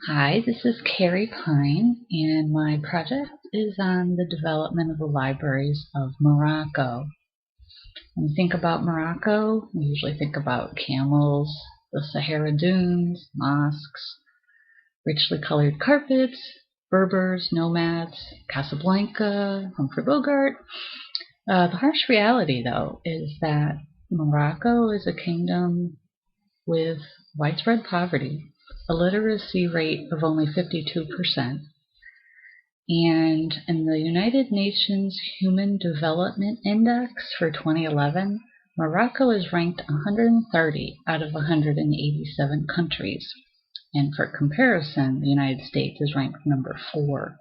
Hi, this is Carrie Pyne, and my project is on the development of the libraries of Morocco. When you think about Morocco, you usually think about camels, the Sahara dunes, mosques, richly colored carpets, Berbers, nomads, Casablanca, Humphrey Bogart. The harsh reality, though, is that Morocco is a kingdom with widespread poverty, a literacy rate of only 52%, and in the United Nations Human Development Index for 2011, Morocco is ranked 130 out of 187 countries. And for comparison, the United States is ranked number 4.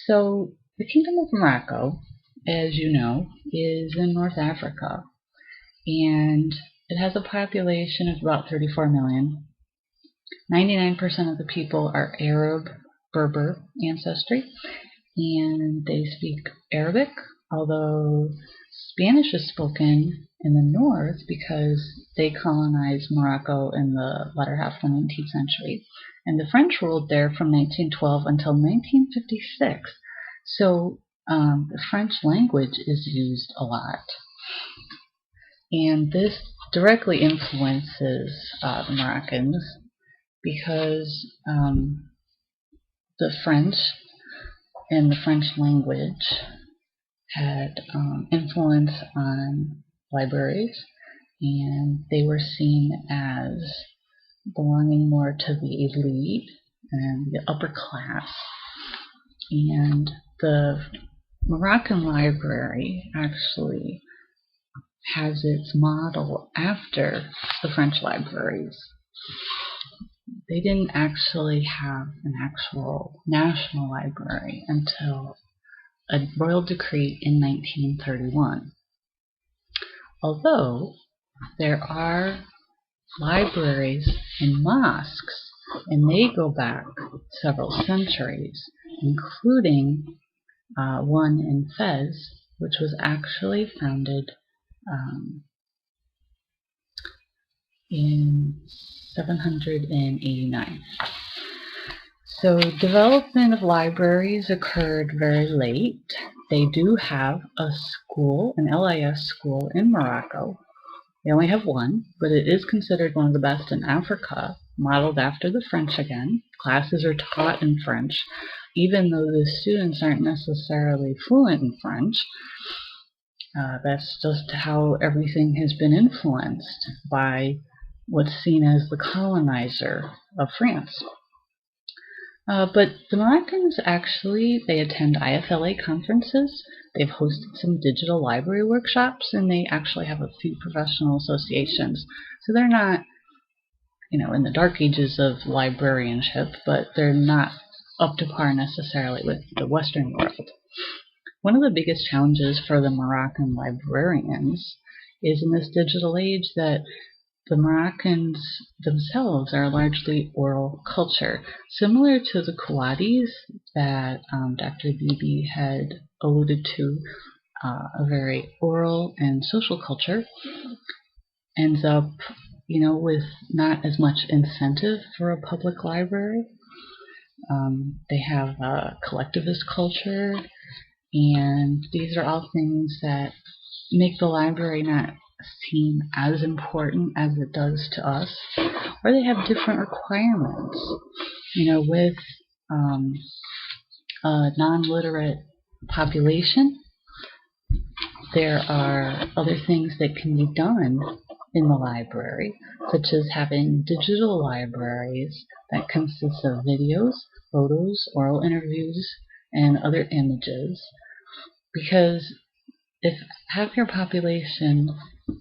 So the Kingdom of Morocco, as you know, is in North Africa, and it has a population of about 34 million. 99% of the people are Arab, Berber ancestry, and they speak Arabic, although Spanish is spoken in the north because they colonized Morocco in the latter half of the 19th century. And the French ruled there from 1912 until 1956. So the French language is used a lot. And this directly influences the Moroccans because the French and the French language had influence on libraries, and they were seen as belonging more to the elite and the upper class. And the Moroccan library actually has its model after the French libraries. They didn't actually have an actual national library until a royal decree in 1931. Although there are libraries and mosques, and they go back several centuries, including one in Fez, which was actually founded in 789. So development of libraries occurred very late. They do have a school, an LIS school in Morocco. They only have one, but it is considered one of the best in Africa, modeled after the French again. Classes are taught in French, even though the students aren't necessarily fluent in French. That's just how everything has been influenced by what's seen as the colonizer of France. But the Moroccans actually, they attend IFLA conferences, they've hosted some digital library workshops, and they actually have a few professional associations. So they're not, in the dark ages of librarianship, but they're not up to par necessarily with the Western world. One of the biggest challenges for the Moroccan librarians is in this digital age that the Moroccans themselves are largely oral culture, similar to the Kuwaitis that Dr. Bibi had alluded to. A very oral and social culture ends up, with not as much incentive for a public library. They have a collectivist culture, and these are all things that make the library not seem as important as it does to us, or they have different requirements. With a non-literate population, there are other things that can be done in the library, such as having digital libraries that consist of videos, photos, oral interviews, and other images, because if half your population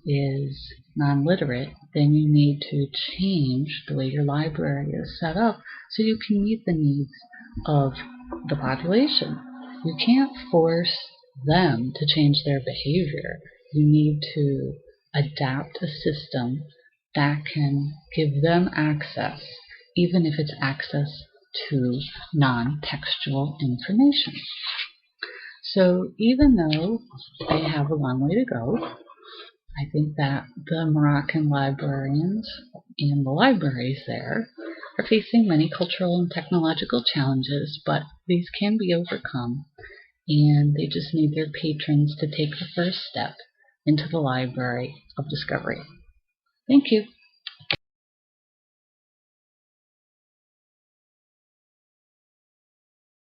is non-literate, then you need to change the way your library is set up so you can meet the needs of the population. You can't force them to change their behavior. You need to adapt a system that can give them access, even if it's access to non-textual information. So even though they have a long way to go, I think that the Moroccan librarians and the libraries there are facing many cultural and technological challenges, but these can be overcome, and they just need their patrons to take the first step into the library of discovery. Thank you.